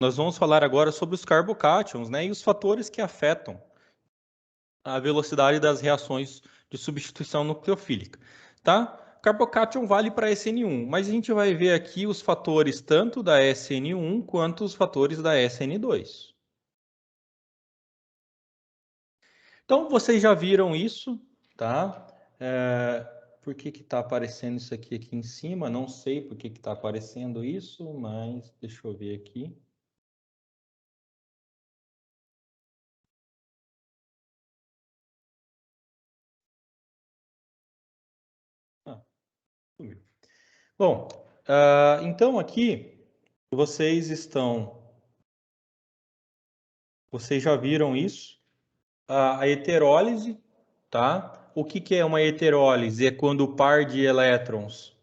nós vamos falar agora sobre os carbocátions, né, e os fatores que afetam a velocidade das reações de substituição nucleofílica, tá? Carbocation vale para SN1, mas a gente vai ver aqui os fatores tanto da SN1 quanto os fatores da SN2. Então, vocês já viram isso, tá? Por que está aparecendo isso aqui em cima? Não sei por que está aparecendo isso, mas deixa eu ver aqui. Sumiu. Bom, então aqui vocês já viram isso? A heterólise, tá? O que é uma heterólise? É quando o par de elétrons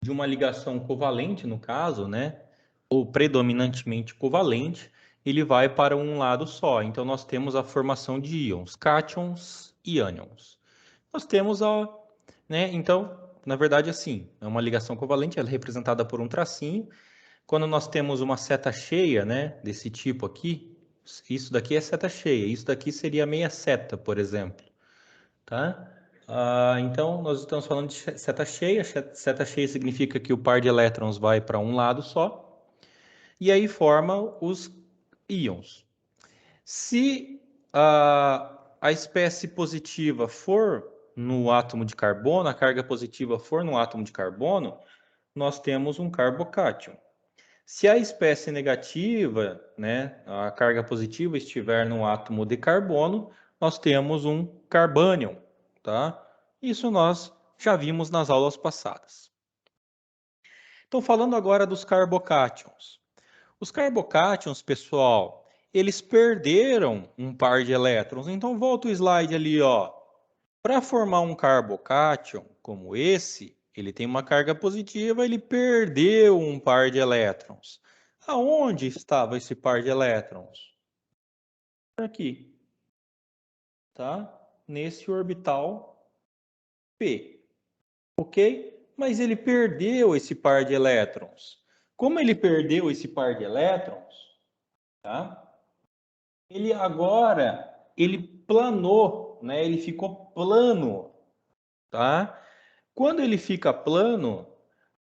de uma ligação covalente, no caso, né? Ou predominantemente covalente, ele vai para um lado só. Então, nós temos a formação de íons, cátions e ânions. Nós temos né? Então, na verdade, assim, é uma ligação covalente, ela é representada por um tracinho. Quando nós temos uma seta cheia, né, desse tipo aqui, isso daqui é seta cheia, isso daqui seria meia seta, por exemplo, tá? Então, nós estamos falando de seta cheia. Seta cheia significa que o par de elétrons vai para um lado só, e aí forma os íons. Se a espécie positiva for no átomo de carbono, a carga positiva for no átomo de carbono, nós temos um carbocátion. Se a espécie negativa, né, a carga positiva estiver no átomo de carbono, nós temos um carbânion, tá? Isso nós já vimos nas aulas passadas. Então, falando agora dos carbocátions. Os carbocátions, pessoal, eles perderam um par de elétrons. Então, volta o slide ali, ó. Para formar um carbocátion como esse, ele tem uma carga positiva, ele perdeu um par de elétrons. Aonde estava esse par de elétrons? Aqui, tá? Nesse orbital P, ok? Mas ele perdeu esse par de elétrons. Como ele perdeu esse par de elétrons, tá? Ele planou, né? Ele ficou plano, tá? Quando ele fica plano,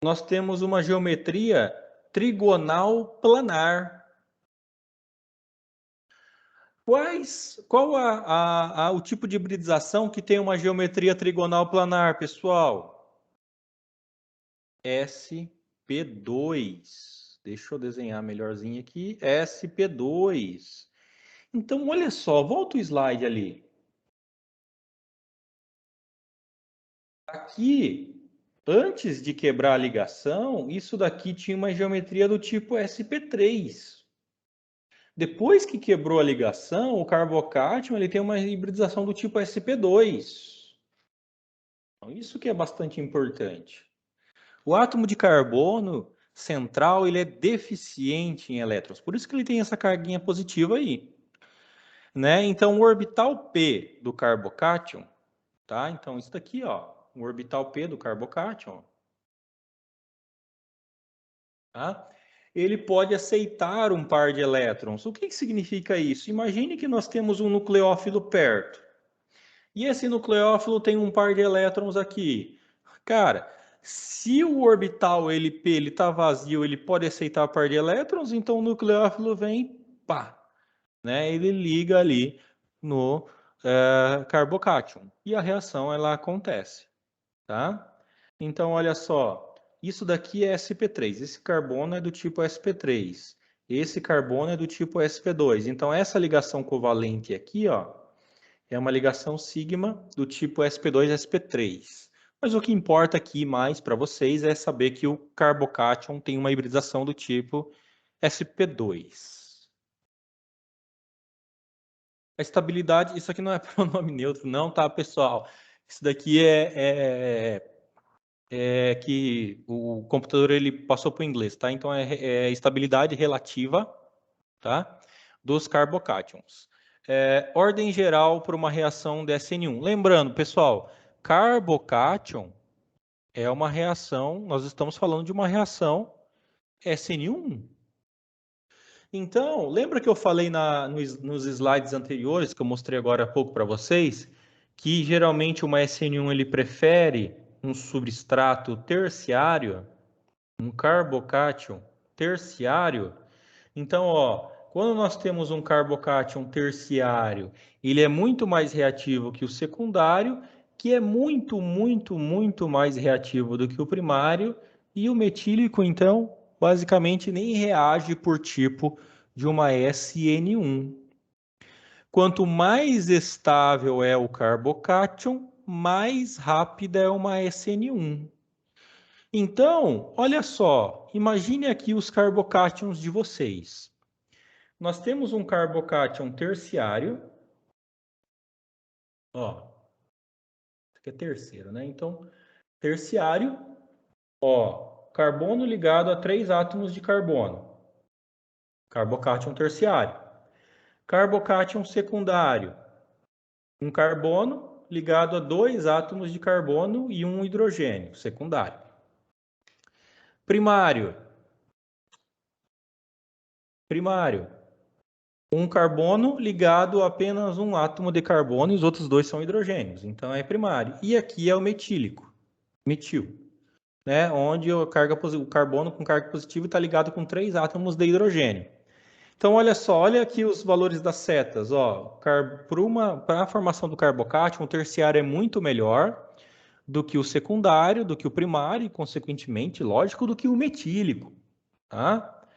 nós temos uma geometria trigonal planar. Qual o tipo de hibridização que tem uma geometria trigonal planar, pessoal? SP2. Deixa eu desenhar melhorzinho aqui. SP2. Então, olha só, volta o slide ali. Aqui, antes de quebrar a ligação, isso daqui tinha uma geometria do tipo SP3. Depois que quebrou a ligação, o carbocátion ele tem uma hibridização do tipo sp2. Então, isso que é bastante importante. O átomo de carbono central ele é deficiente em elétrons, por isso que ele tem essa carguinha positiva aí. Né? Então, o orbital P do carbocátion, tá? Então, isso daqui, ó, o orbital P do carbocátion, tá? Ele pode aceitar um par de elétrons. O que significa isso? Imagine que nós temos um nucleófilo perto. E esse nucleófilo tem um par de elétrons aqui. Cara, se o orbital LP ele está vazio, ele pode aceitar par de elétrons, então o nucleófilo vem, pá, né? Ele liga ali no carbocátion. E a reação ela acontece, tá? Então, olha só, isso daqui é sp3. Esse carbono é do tipo sp3. Esse carbono é do tipo sp2. Então, essa ligação covalente aqui, ó, é uma ligação sigma do tipo sp2-sp3. Mas o que importa aqui mais para vocês é saber que o carbocátion tem uma hibridização do tipo sp2. A estabilidade, isso aqui não é pronome neutro, não, tá, pessoal? Isso daqui é que o computador ele passou para o inglês, tá? Então é estabilidade relativa, tá? Dos carbocátions. Ordem geral para uma reação de SN1. Lembrando, pessoal, carbocátion é uma reação, nós estamos falando de uma reação SN1. Então, lembra que eu falei nos slides anteriores, que eu mostrei agora há pouco para vocês, que geralmente uma SN1 ele prefere um substrato terciário, um carbocátion terciário? Então, ó, quando nós temos um carbocátion terciário, ele é muito mais reativo que o secundário, que é muito mais reativo do que o primário, e o metílico, então, basicamente nem reage por tipo de uma SN1. Quanto mais estável é o carbocátion, mais rápida é uma SN1. Então, olha só, imagine aqui os carbocátions de vocês. Nós temos um carbocátion terciário, ó, isso aqui é terceiro, né? Então, terciário, ó, carbono ligado a 3 átomos de carbono, carbocátion terciário. Carbocátion secundário, um carbono ligado a 2 átomos de carbono e um hidrogênio, secundário. Primário, um carbono ligado a apenas um átomo de carbono e os outros dois são hidrogênios, então é primário. E aqui é o metílico, metil, né? Onde o carbono com carga positiva está ligado com 3 átomos de hidrogênio. Então, olha só, olha aqui os valores das setas. Para a formação do carbocátion, o terciário é muito melhor do que o secundário, do que o primário e, consequentemente, lógico, do que o metílico. Tá?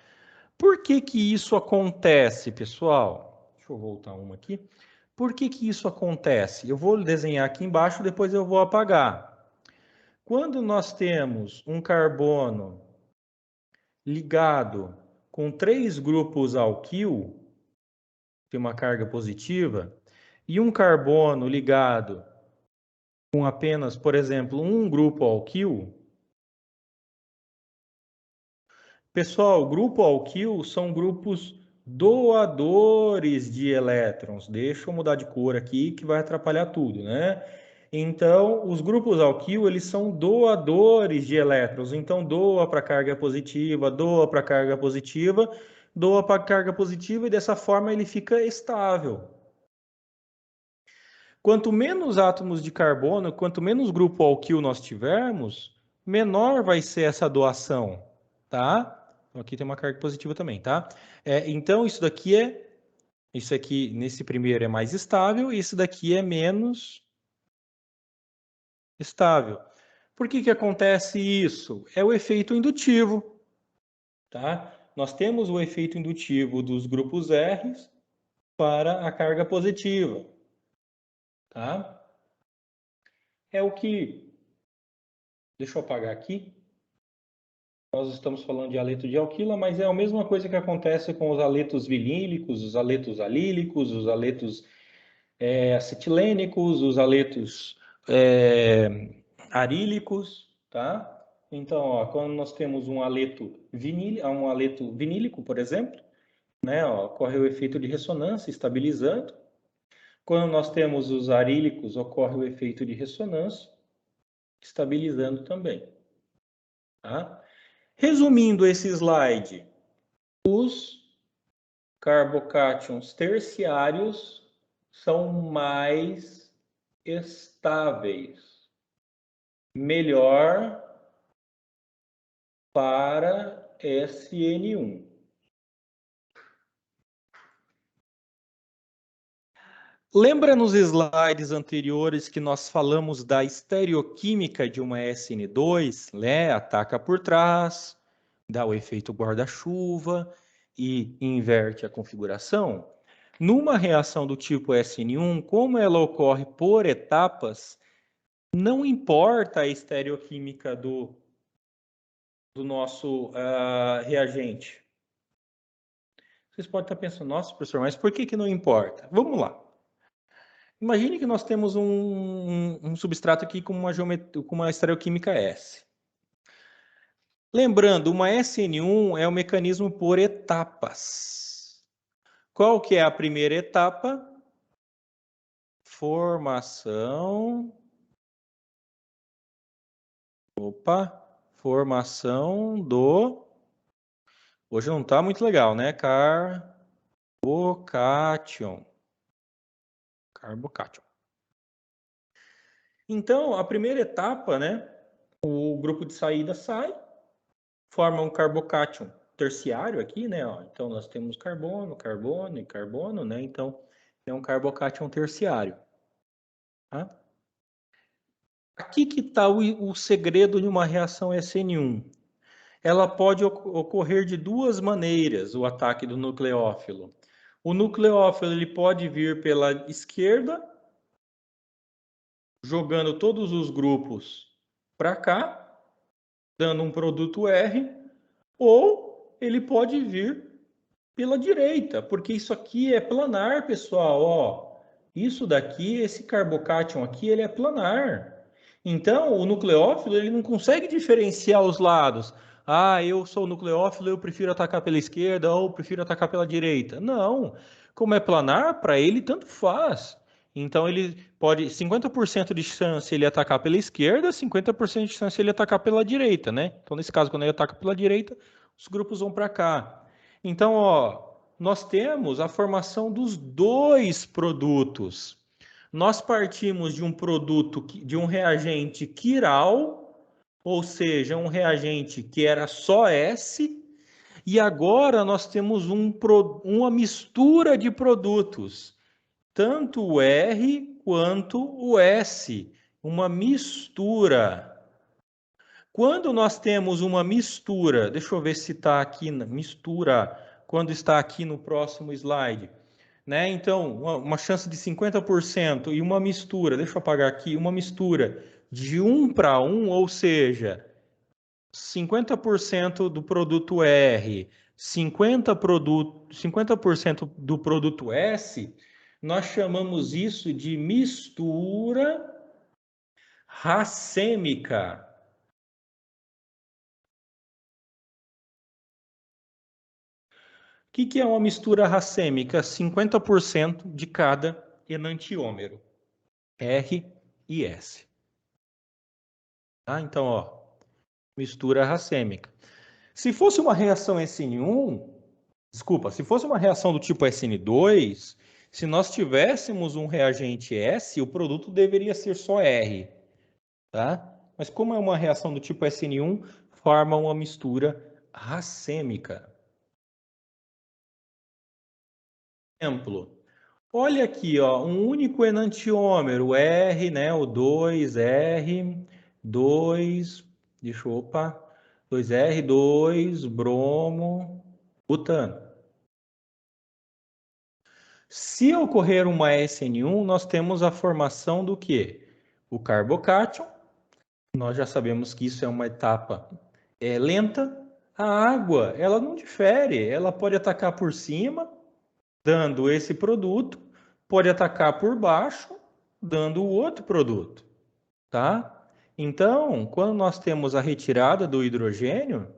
Por que que isso acontece, pessoal? Deixa eu voltar uma aqui. Por que que isso acontece? Eu vou desenhar aqui embaixo, depois eu vou apagar. Quando nós temos um carbono ligado com 3 grupos alquil, tem uma carga positiva, e um carbono ligado com apenas, por exemplo, um grupo alquil, pessoal, grupo alquil são grupos doadores de elétrons. Deixa eu mudar de cor aqui que vai atrapalhar tudo, né? Então, os grupos alquil, eles são doadores de elétrons. Então, doa para carga positiva, doa para carga positiva, doa para carga positiva e dessa forma ele fica estável. Quanto menos átomos de carbono, quanto menos grupo alquil nós tivermos, menor vai ser essa doação, tá? Aqui tem uma carga positiva também, tá? Então, isso aqui, nesse primeiro é mais estável, e isso daqui é menos estável. Por que que acontece isso? É o efeito indutivo, tá? Nós temos o efeito indutivo dos grupos R para a carga positiva, tá? É o que... Deixa eu apagar aqui. Nós estamos falando de aleto de alquila, mas é a mesma coisa que acontece com os aletos vinílicos, os aletos alílicos, os aletos acetilênicos, os aletos arílicos, tá? Então, ó, quando nós temos um aleto vinílico, por exemplo, né, ó, ocorre o efeito de ressonância estabilizando. Quando nós temos os arílicos, ocorre o efeito de ressonância estabilizando também, tá? Resumindo esse slide, os carbocátions terciários são mais estáveis, melhor para SN1. Lembra nos slides anteriores que nós falamos da estereoquímica de uma SN2, né? Ataca por trás, dá o efeito guarda-chuva e inverte a configuração? Numa reação do tipo SN1, como ela ocorre por etapas, não importa a estereoquímica do nosso reagente. Vocês podem estar pensando, nossa, professor, mas por que que não importa? Vamos lá. Imagine que nós temos um substrato aqui com uma estereoquímica S. Lembrando, uma SN1 é o mecanismo por etapas. Qual que é a primeira etapa? Formação do Hoje não está muito legal, né? Carbocation. Então, a primeira etapa, né? O grupo de saída sai, forma um carbocation terciário aqui, né? Ó. Então, nós temos carbono, carbono e carbono, né? Então, é um carbocation terciário. Tá? Aqui que está o segredo de uma reação SN1. Ela pode ocorrer de duas maneiras, o ataque do nucleófilo. O nucleófilo ele pode vir pela esquerda, jogando todos os grupos para cá, dando um produto R, ou ele pode vir pela direita, porque isso aqui é planar, pessoal. Ó, isso daqui, esse carbocation aqui, ele é planar. Então, o nucleófilo ele não consegue diferenciar os lados. Ah, eu sou nucleófilo, eu prefiro atacar pela esquerda ou prefiro atacar pela direita. Não. Como é planar, para ele tanto faz. Então ele pode 50% de chance ele atacar pela esquerda, 50% de chance ele atacar pela direita, né? Então nesse caso quando ele ataca pela direita, os grupos vão para cá. Então, ó, nós temos a formação dos dois produtos. Nós partimos de um produto, de um reagente quiral, ou seja, um reagente que era só S, e agora nós temos uma mistura de produtos, tanto o R quanto o S, uma mistura. Quando nós temos uma mistura, deixa eu ver se está aqui, mistura, quando está aqui no próximo slide, né? Então, uma chance de 50% e uma mistura, deixa eu apagar aqui, uma mistura de 1 para 1, ou seja, 50% do produto R, 50% do produto S, nós chamamos isso de mistura racêmica. O que é uma mistura racêmica? 50% de cada enantiômero, R e S. Tá? Então, ó, mistura racêmica. Se fosse uma reação SN1, desculpa, se fosse uma reação do tipo SN2, se nós tivéssemos um reagente S, o produto deveria ser só R, tá? Mas como é uma reação do tipo SN1, forma uma mistura racêmica. Exemplo, olha aqui, ó, um único enantiômero, R, né, o 2R, 2, deixa eu, opa, 2R, 2, bromo, butano. Se ocorrer uma SN1, nós temos a formação do quê? O carbocation, nós já sabemos que isso é uma etapa lenta. A água, ela não difere, ela pode atacar por cima, dando esse produto, pode atacar por baixo, dando o outro produto, tá? Então, quando nós temos a retirada do hidrogênio,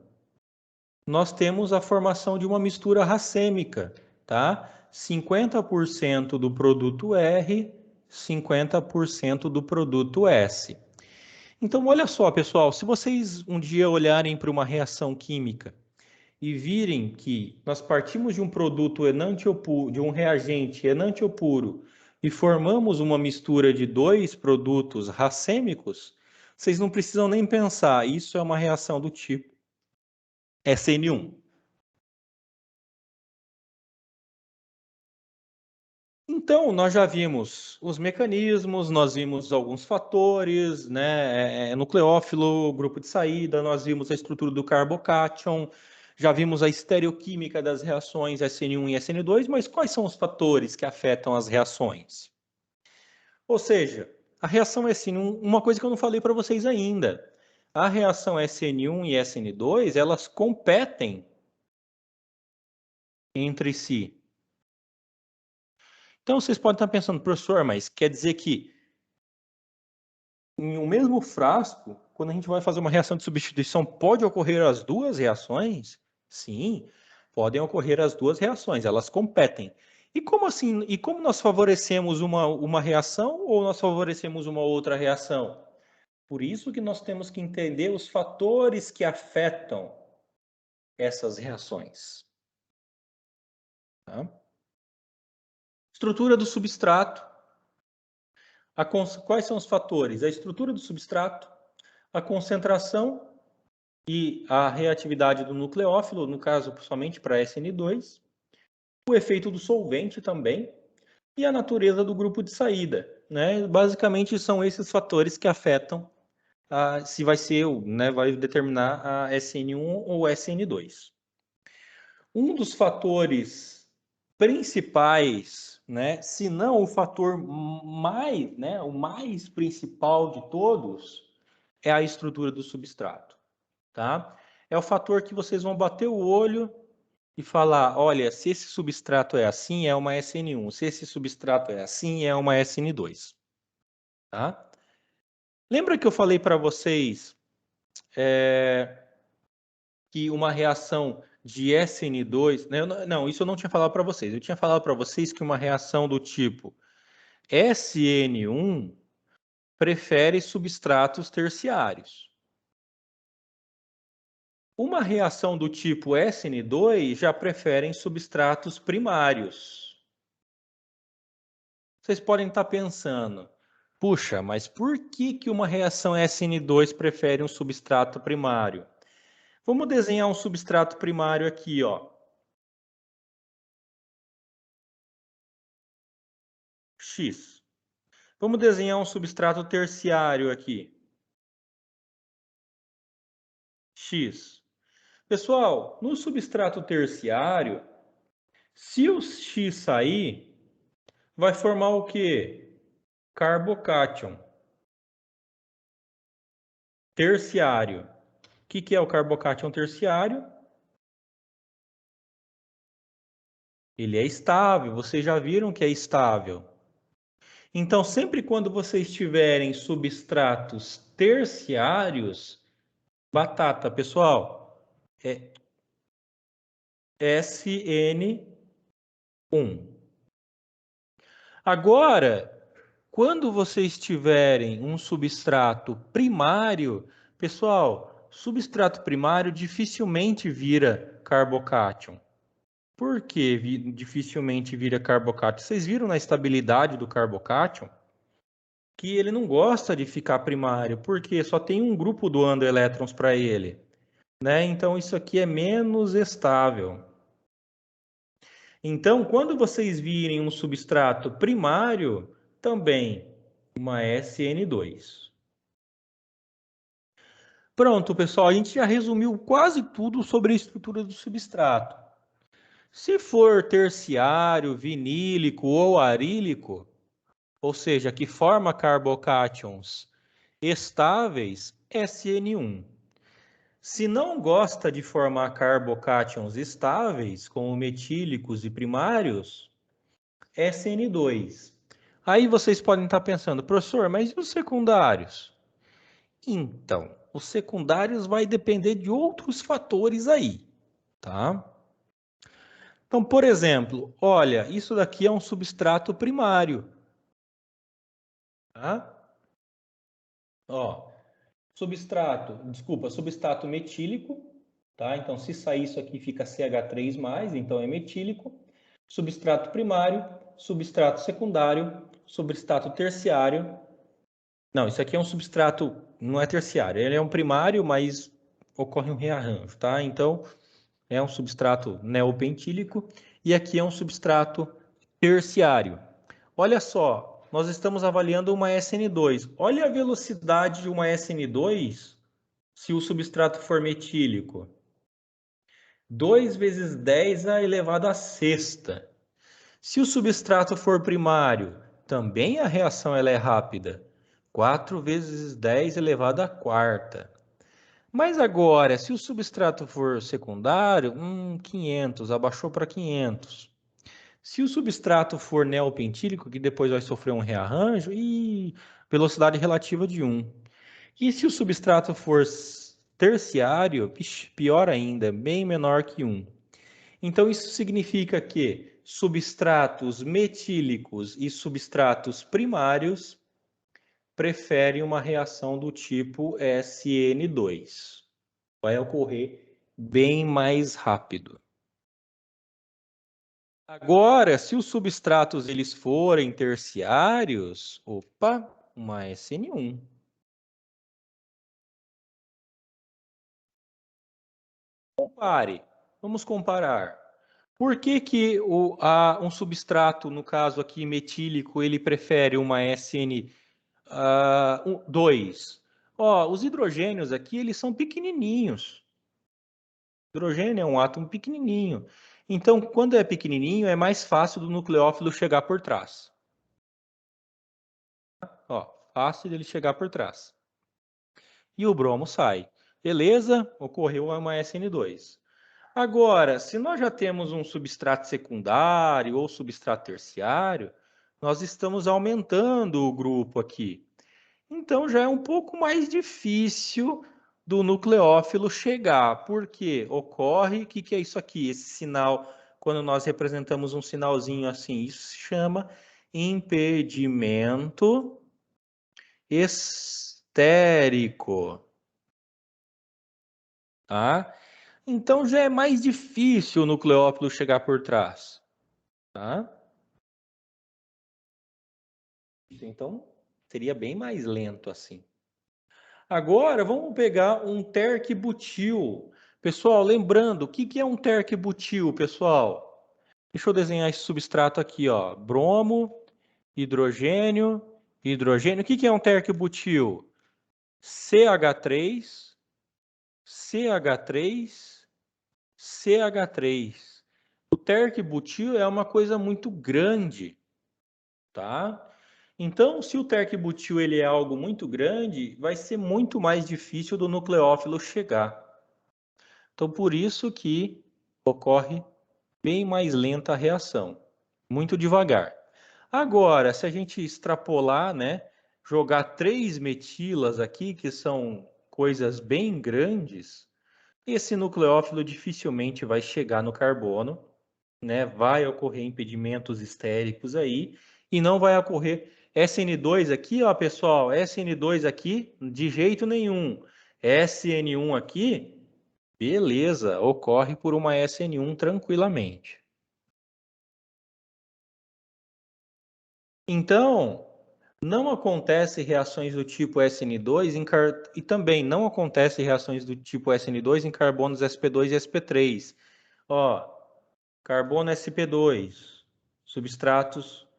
nós temos a formação de uma mistura racêmica, tá? 50% do produto R, 50% do produto S. Então, olha só, pessoal, se vocês um dia olharem para uma reação química e virem que nós partimos de um produto enantiopuro, de um reagente enantiopuro e formamos uma mistura de dois produtos racêmicos, vocês não precisam nem pensar, isso é uma reação do tipo SN1. Então, nós já vimos os mecanismos, nós vimos alguns fatores, né? Nucleófilo, grupo de saída, nós vimos a estrutura do carbocation, já vimos a estereoquímica das reações SN1 e SN2, mas quais são os fatores que afetam as reações? Ou seja, a reação SN1, uma coisa que eu não falei para vocês ainda, a reação SN1 e SN2, elas competem entre si. Então, vocês podem estar pensando, professor, mas quer dizer que em um mesmo frasco, quando a gente vai fazer uma reação de substituição, pode ocorrer as duas reações? Sim, podem ocorrer as duas reações, elas competem. E como assim? E como nós favorecemos uma reação ou nós favorecemos uma outra reação? Por isso que nós temos que entender os fatores que afetam essas reações. Tá? Estrutura do substrato. Quais são os fatores? A estrutura do substrato, a concentração e a reatividade do nucleófilo, no caso, somente para SN2, o efeito do solvente também, e a natureza do grupo de saída. Né? Basicamente, são esses fatores que afetam se vai ser, né, vai determinar a SN1 ou SN2. Um dos fatores principais, né, se não o fator mais, né, o mais principal de todos, é a estrutura do substrato, tá? É o fator que vocês vão bater o olho e falar, olha, se esse substrato é assim, é uma SN1. Se esse substrato é assim, é uma SN2, tá? Lembra que eu falei para vocês que uma reação de SN2, né? Não, isso eu não tinha falado para vocês. Eu tinha falado para vocês que uma reação do tipo SN1 prefere substratos terciários. Uma reação do tipo SN2 já prefere substratos primários. Vocês podem estar pensando, puxa, mas por que uma reação SN2 prefere um substrato primário? Vamos desenhar um substrato primário aqui, ó. X. Vamos desenhar um substrato terciário aqui. X. Pessoal, no substrato terciário, se o X sair, vai formar o quê? Carbocátion. Terciário. O que é o carbocátion terciário? Ele é estável, vocês já viram que é estável. Então, sempre quando vocês tiverem substratos terciários, batata, pessoal, é SN1. Agora, quando vocês tiverem um substrato primário, pessoal, substrato primário dificilmente vira carbocátion. Por que dificilmente vira carbocátion? Vocês viram na estabilidade do carbocátion que ele não gosta de ficar primário, porque só tem um grupo doando elétrons para ele. Né? Então, isso aqui é menos estável. Então, quando vocês virem um substrato primário, também uma SN2. Pronto, pessoal, a gente já resumiu quase tudo sobre a estrutura do substrato. Se for terciário, vinílico ou arílico, ou seja, que forma carbocátions estáveis, SN1. Se não gosta de formar carbocátions estáveis, como metílicos e primários, SN2. Aí vocês podem estar pensando, professor, mas e os secundários? Então, os secundários vai depender de outros fatores aí, tá? Então, por exemplo, olha, isso daqui é um substrato primário, tá? Ó, substrato metílico, tá? Então, se sair isso aqui fica CH3+, então é metílico. Substrato primário, substrato secundário, substrato terciário. Não, isso aqui é um substrato, não é terciário, ele é um primário, mas ocorre um rearranjo, tá? Então, é um substrato neopentílico e aqui é um substrato terciário. Olha só, nós estamos avaliando uma SN2. Olha a velocidade de uma SN2 se o substrato for metílico. 2 vezes 10 a elevado a sexta. Se o substrato for primário, também a reação ela é rápida. 4 vezes 10 elevado à quarta. Mas agora, se o substrato for secundário, 500, abaixou para 500. Se o substrato for neopentílico, que depois vai sofrer um rearranjo, velocidade relativa de 1. E se o substrato for terciário, pior ainda, bem menor que 1. Então, isso significa que substratos metílicos e substratos primários preferem uma reação do tipo SN2. Vai ocorrer bem mais rápido. Agora, se os substratos eles forem terciários, opa, uma SN1. Compare, vamos comparar. Por que que um substrato, no caso aqui metílico, ele prefere uma SN2? Os hidrogênios aqui, eles são pequenininhos. O hidrogênio é um átomo pequenininho. Então, quando é pequenininho, é mais fácil do nucleófilo chegar por trás. Fácil dele chegar por trás. E o bromo sai. Beleza? Ocorreu uma SN2. Agora, se nós já temos um substrato secundário ou substrato terciário, nós estamos aumentando o grupo aqui. Então já é um pouco mais difícil do nucleófilo chegar, porque ocorre, o que é isso aqui? Esse sinal, quando nós representamos um sinalzinho assim, isso se chama impedimento estérico. Tá? Então já é mais difícil o nucleófilo chegar por trás. Tá? Então seria bem mais lento assim. Agora vamos pegar um terc-butil. Pessoal, lembrando, o que é um terc-butil, pessoal? Deixa eu desenhar esse substrato aqui, ó. Bromo, hidrogênio, hidrogênio. O que é um terc-butil? CH3, CH3, CH3. O terc-butil é uma coisa muito grande, tá? Então, se o terc-butil ele é algo muito grande, vai ser muito mais difícil do nucleófilo chegar. Então, por isso que ocorre bem mais lenta a reação, muito devagar. Agora, se a gente extrapolar, né, jogar 3 metilas aqui, que são coisas bem grandes, esse nucleófilo dificilmente vai chegar no carbono, né? Vai ocorrer impedimentos estéricos aí e não vai ocorrer SN2 aqui, ó, pessoal, SN2 aqui de jeito nenhum. SN1 aqui, beleza, ocorre por uma SN1 tranquilamente. Então, não acontece reações do tipo SN2 e também não acontece reações do tipo SN2 em carbonos sp2 e sp3. Ó, carbono sp2, substratos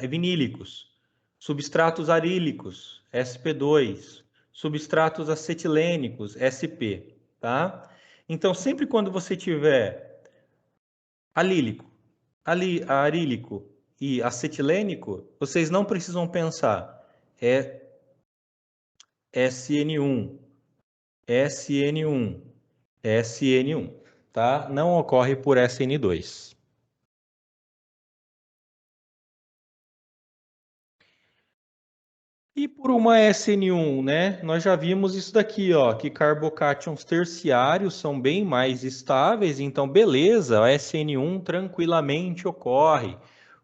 vinílicos, substratos arílicos, sp2, substratos acetilênicos, sp, tá? Então, sempre quando você tiver alílico, arílico e acetilênico, vocês não precisam pensar. É SN1, SN1, SN1, tá? Não ocorre por SN2. E por uma SN1, né? Nós já vimos isso daqui, ó, que carbocátions terciários são bem mais estáveis, então beleza, a SN1 tranquilamente ocorre.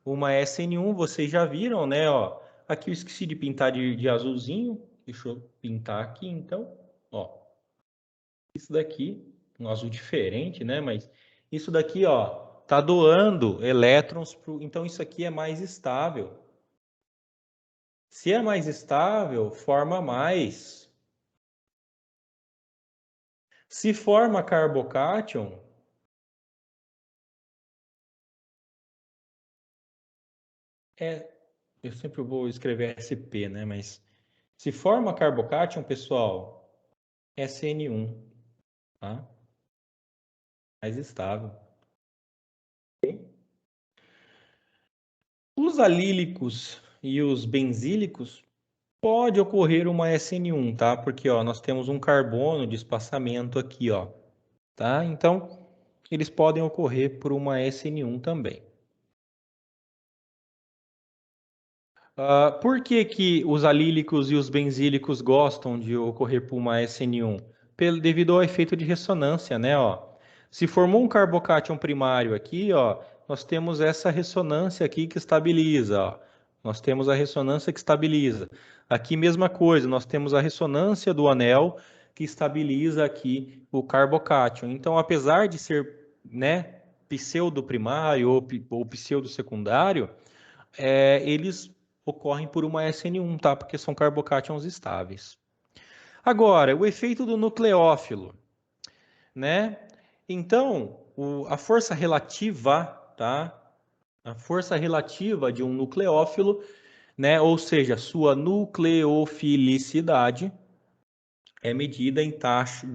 Uma SN1, vocês já viram, né, ó? Aqui eu esqueci de pintar de azulzinho. Deixa eu pintar aqui, então, ó. Isso daqui, um azul diferente, né? Mas isso daqui, ó, tá doando elétrons então isso aqui é mais estável. Se é mais estável, forma mais. Se forma carbocátion, eu sempre vou escrever SP, né? Mas se forma carbocátion, pessoal, é SN1, tá? Mais estável. Os alílicos e os benzílicos pode ocorrer uma SN1, tá? Porque ó, nós temos um carbono de espaçamento aqui, ó, tá? Então, eles podem ocorrer por uma SN1 também. Por que que os alílicos e os benzílicos gostam de ocorrer por uma SN1? Devido ao efeito de ressonância, né? Ó. Se formou um carbocátion primário aqui, ó, nós temos essa ressonância aqui que estabiliza. Ó. Nós temos a ressonância que estabiliza. Aqui, mesma coisa, nós temos a ressonância do anel que estabiliza aqui o carbocátion. Então, apesar de ser, né, pseudo-primário ou pseudo-secundário, eles ocorrem por uma SN1, tá? Porque são carbocátions estáveis. Agora, o efeito do nucleófilo, né? Então, a força relativa, tá? A força relativa de um nucleófilo, né? Ou seja, sua nucleofilicidade é medida em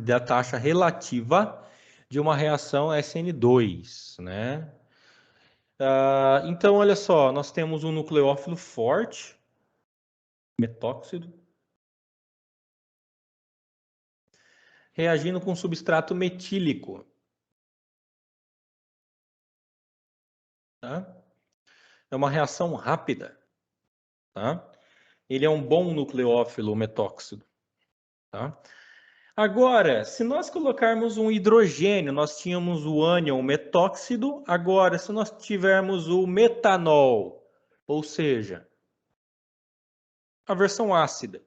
da taxa relativa de uma reação SN2, né? Então, olha só, nós temos um nucleófilo forte, metóxido, reagindo com substrato metílico. Tá? É uma reação rápida. Tá? Ele é um bom nucleófilo metóxido. Tá? Agora, se nós colocarmos um hidrogênio, nós tínhamos o ânion metóxido. Agora, se nós tivermos o metanol, ou seja, a versão ácida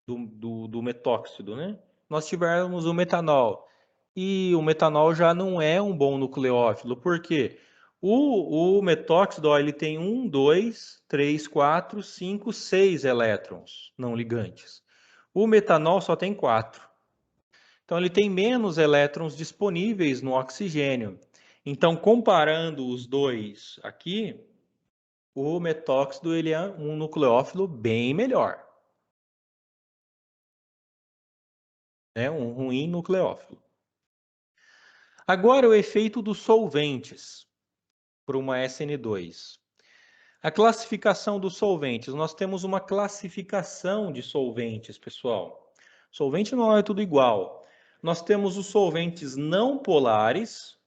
do metóxido, né? Nós tivermos o metanol. E o metanol já não é um bom nucleófilo. Por quê? O metóxido, ó, ele tem 1, 2, 3, 4, 5, 6 elétrons não ligantes. O metanol só tem 4. Então, ele tem menos elétrons disponíveis no oxigênio. Então, comparando os dois aqui, o metóxido ele é um nucleófilo bem melhor. É um ruim nucleófilo. Agora, o efeito dos solventes para uma SN2. A classificação dos solventes. Nós temos uma classificação de solventes, pessoal. Solvente não é tudo igual. Nós temos os solventes não polares,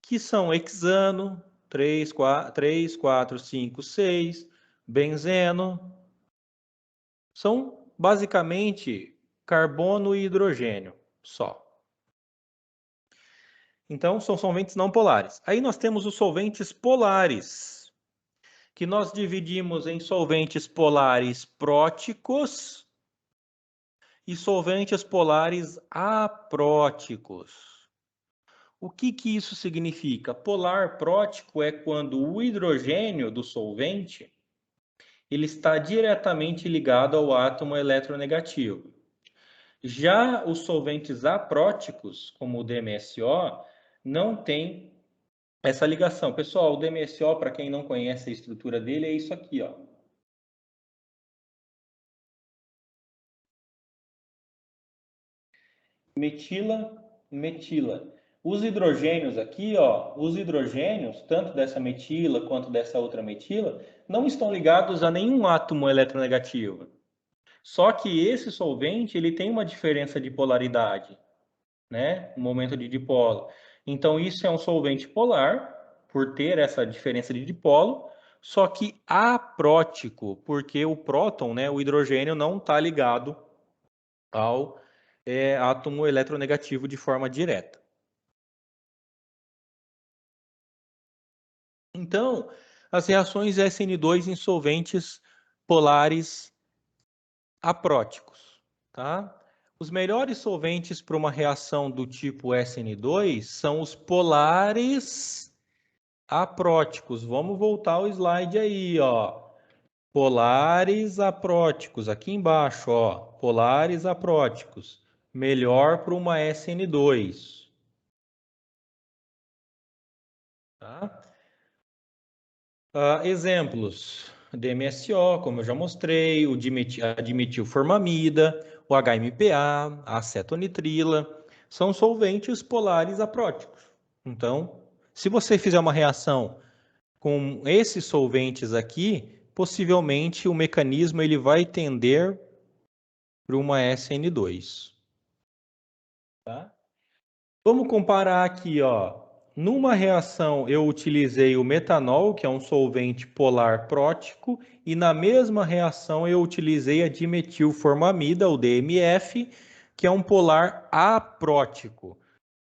que são hexano, 3, 4, 5, 6, benzeno. São basicamente carbono e hidrogênio só. Então, são solventes não polares. Aí nós temos os solventes polares, que nós dividimos em solventes polares próticos e solventes polares apróticos. O que isso significa? Polar prótico é quando o hidrogênio do solvente ele está diretamente ligado ao átomo eletronegativo. Já os solventes apróticos, como o DMSO, não tem essa ligação. Pessoal, o DMSO, para quem não conhece a estrutura dele, é isso aqui, ó. Metila, metila. Os hidrogênios aqui, ó, os hidrogênios, tanto dessa metila quanto dessa outra metila, não estão ligados a nenhum átomo eletronegativo. Só que esse solvente, ele tem uma diferença de polaridade, né? O momento de dipolo. Então, isso é um solvente polar, por ter essa diferença de dipolo, só que aprótico, porque o próton, né, o hidrogênio, não está ligado ao átomo eletronegativo de forma direta. Então, as reações SN2 em solventes polares apróticos, tá? Os melhores solventes para uma reação do tipo SN2 são os polares apróticos. Vamos voltar ao slide aí, ó. Polares apróticos, aqui embaixo, ó. Polares apróticos. Melhor para uma SN2. Tá? Exemplos. DMSO, como eu já mostrei, a dimetilformamida, o HMPA, a acetonitrila, são solventes polares apróticos. Então, se você fizer uma reação com esses solventes aqui, possivelmente o mecanismo ele vai tender para uma SN2. Tá? Vamos comparar aqui, ó. Numa reação eu utilizei o metanol, que é um solvente polar prótico, e na mesma reação eu utilizei a dimetilformamida, o DMF, que é um polar aprótico.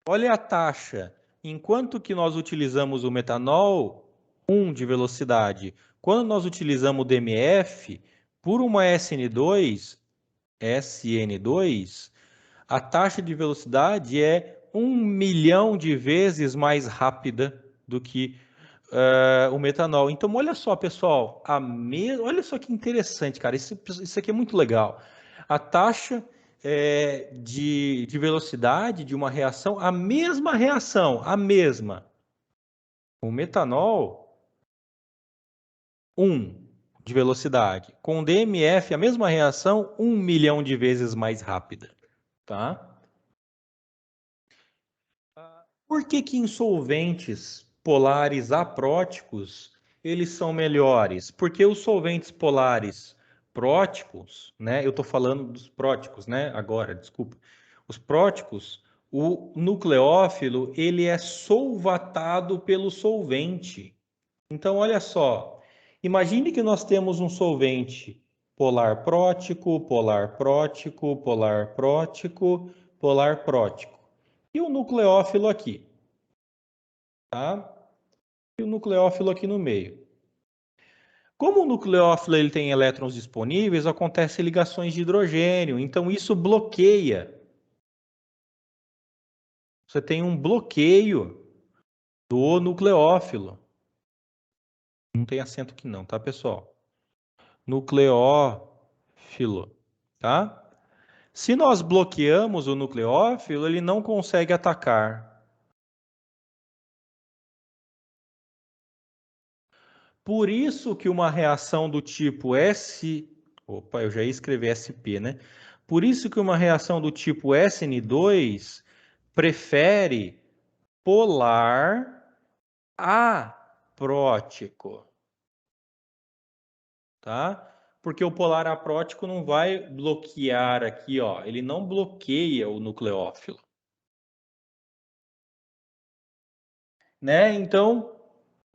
Olha a taxa. Enquanto que nós utilizamos o metanol, 1 de velocidade. Quando nós utilizamos o DMF, por uma SN2, a taxa de velocidade é 1 milhão de vezes mais rápida do que o metanol. Então, olha só, pessoal, olha só que interessante, cara. Isso aqui é muito legal. A taxa de velocidade de uma reação, a mesma reação, a mesma. O metanol, 1 de velocidade. Com DMF, a mesma reação, 1 milhão de vezes mais rápida. Tá? Por que que em solventes polares apróticos eles são melhores? Porque os solventes polares próticos, né? Eu estou falando dos próticos, né? Agora, desculpa. Os próticos, o nucleófilo ele é solvatado pelo solvente. Então, olha só. Imagine que nós temos um solvente polar prótico, polar prótico, polar prótico, polar prótico. E o nucleófilo aqui, tá? E o nucleófilo aqui no meio. Como o nucleófilo ele tem elétrons disponíveis, acontecem ligações de hidrogênio, então isso bloqueia. Você tem um bloqueio do nucleófilo. Não tem acento aqui não, tá, pessoal? Nucleófilo, tá? Se nós bloqueamos o nucleófilo, ele não consegue atacar. Por isso que uma reação do tipo Opa, eu já ia escrever SP, né? Por isso que uma reação do tipo SN2 prefere polar aprótico, tá? Porque o polar aprótico não vai bloquear aqui, ó. Ele não bloqueia o nucleófilo, né? Então,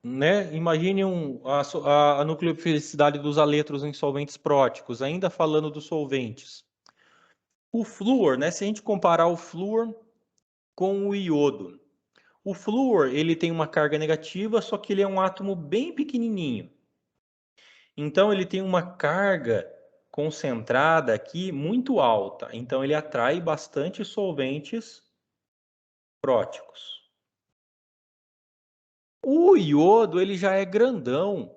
né? Imagine a nucleofilicidade dos haléteros em solventes próticos, ainda falando dos solventes. O flúor, né? Se a gente comparar o flúor com o iodo, o flúor ele tem uma carga negativa, só que ele é um átomo bem pequenininho. Então ele tem uma carga concentrada aqui muito alta. Então ele atrai bastante solventes próticos. O iodo ele já é grandão.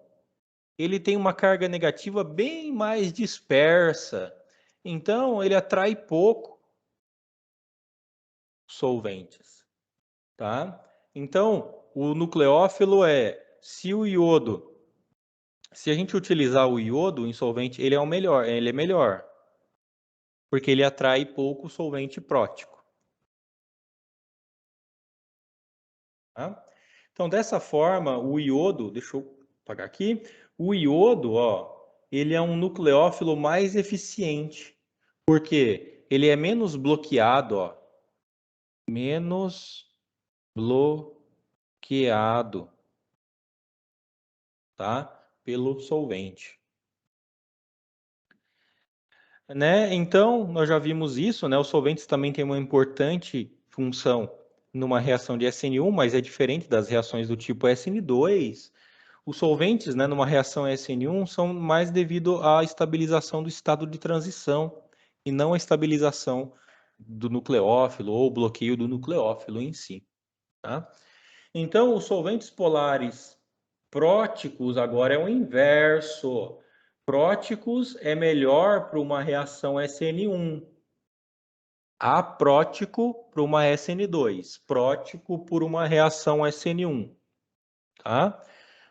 Ele tem uma carga negativa bem mais dispersa. Então ele atrai pouco solventes, tá? Então, o nucleófilo se a gente utilizar o iodo em solvente, ele é melhor, porque ele atrai pouco solvente prótico, tá? Então, dessa forma, o iodo, deixa eu apagar aqui, o iodo, ó, ele é um nucleófilo mais eficiente, porque ele é menos bloqueado, ó, menos bloqueado, tá? Pelo solvente. Né? Então, nós já vimos isso, né? Os solventes também têm uma importante função numa reação de SN1, mas é diferente das reações do tipo SN2. Os solventes, né, numa reação SN1 são mais devido à estabilização do estado de transição e não à estabilização do nucleófilo ou bloqueio do nucleófilo em si, tá? Então, os solventes polares próticos agora é o inverso. Próticos é melhor para uma reação SN1. Aprótico para uma SN2. Prótico por uma reação SN1. Tá?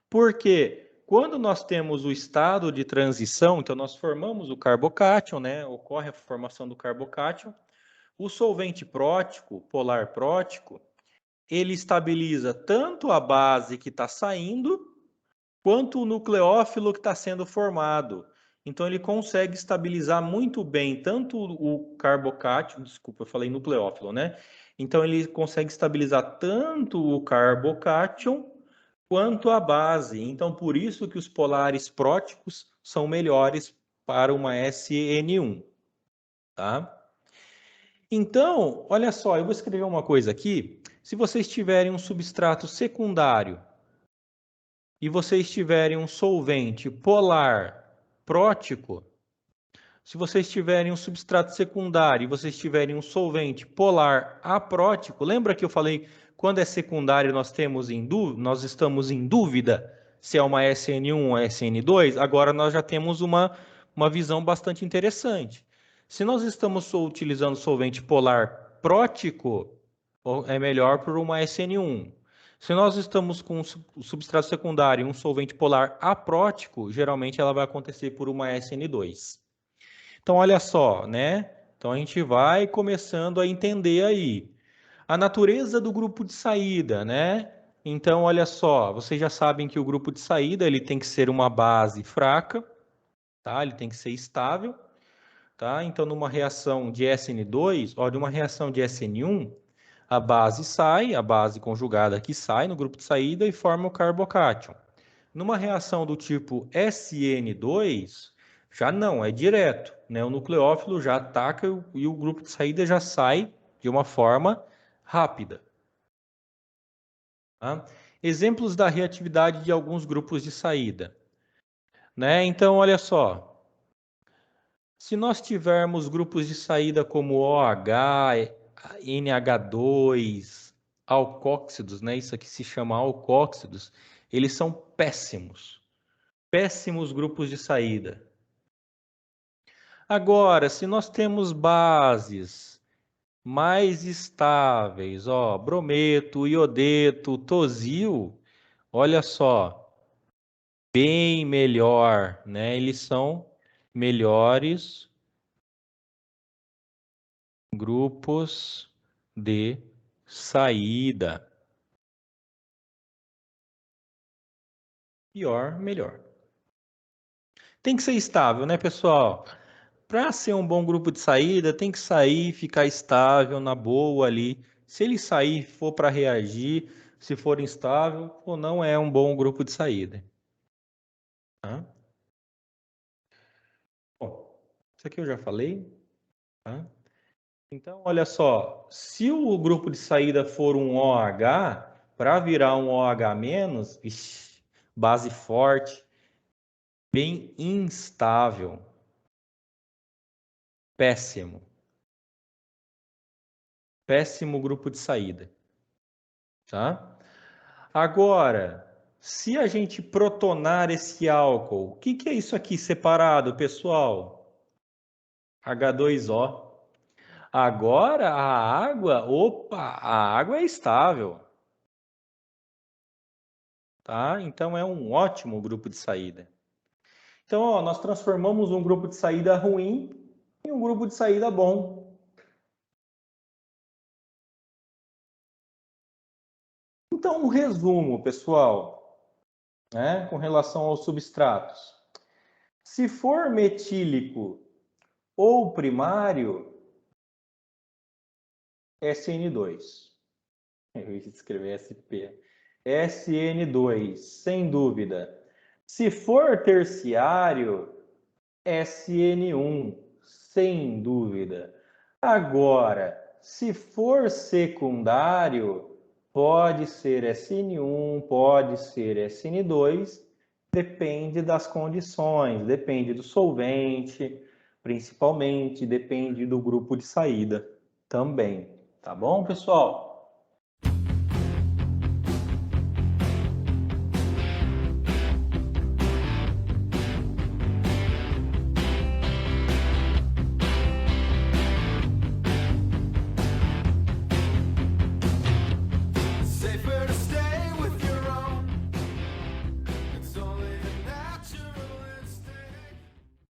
Porque quando nós temos o estado de transição, então nós formamos o carbocátion, né? Ocorre a formação do carbocátion. O solvente prótico, polar prótico, ele estabiliza tanto a base que está saindo, quanto o nucleófilo que está sendo formado. Então, ele consegue estabilizar muito bem tanto o carbocátion, desculpa, eu falei nucleófilo, né? Então, ele consegue estabilizar tanto o carbocátion quanto a base. Então, por isso que os polares próticos são melhores para uma SN1, tá? Então, olha só, eu vou escrever uma coisa aqui. Se vocês tiverem um substrato secundário e vocês tiverem um solvente polar prótico, se vocês tiverem um substrato secundário e vocês tiverem um solvente polar aprótico, lembra que eu falei quando é secundário nós estamos em dúvida se é uma SN1 ou SN2? Agora nós já temos uma visão bastante interessante. Se nós estamos utilizando solvente polar prótico, é melhor por uma SN1. Se nós estamos com um substrato secundário e um solvente polar aprótico, geralmente ela vai acontecer por uma SN2. Então, olha só, né? Então, a gente vai começando a entender aí a natureza do grupo de saída, né? Então, olha só, vocês já sabem que o grupo de saída ele tem que ser uma base fraca, tá? Ele tem que ser estável, tá? Então, numa reação de SN2, ó, de uma reação de SN1, a base sai, a base conjugada aqui sai no grupo de saída e forma o carbocátion. Numa reação do tipo SN2, já não, é direto, né? O nucleófilo já ataca e o grupo de saída já sai de uma forma rápida. Tá? Exemplos da reatividade de alguns grupos de saída. Né? Então, olha só. Se nós tivermos grupos de saída como OH, NH2, alcóxidos, né? Isso aqui se chama alcóxidos, eles são péssimos. Péssimos grupos de saída. Agora, se nós temos bases mais estáveis, ó, brometo, iodeto, tosil, olha só, bem melhor, né? Eles são melhores grupos de saída. Pior, melhor. Tem que ser estável, né, pessoal? Para ser um bom grupo de saída, tem que sair, ficar estável, na boa ali. Se ele sair, for para reagir, se for instável, ou não é um bom grupo de saída. Tá? Bom, isso aqui eu já falei. Tá? Então, olha só, se o grupo de saída for um OH, para virar um OH-, ixi, base forte, bem instável, péssimo. Péssimo grupo de saída. Tá? Agora, se a gente protonar esse álcool, o que é isso aqui separado, pessoal? H2O. Agora a água, opa, a água é estável, tá? Então é um ótimo grupo de saída. Então, ó, nós transformamos um grupo de saída ruim em um grupo de saída bom. Então, um resumo, pessoal, né, com relação aos substratos. Se for metílico ou primário, SN2. Eu ia escrever SP. SN2, sem dúvida. Se for terciário, SN1, sem dúvida. Agora, se for secundário, pode ser SN1, pode ser SN2, depende das condições, depende do solvente, principalmente, depende do grupo de saída também. Tá bom, pessoal?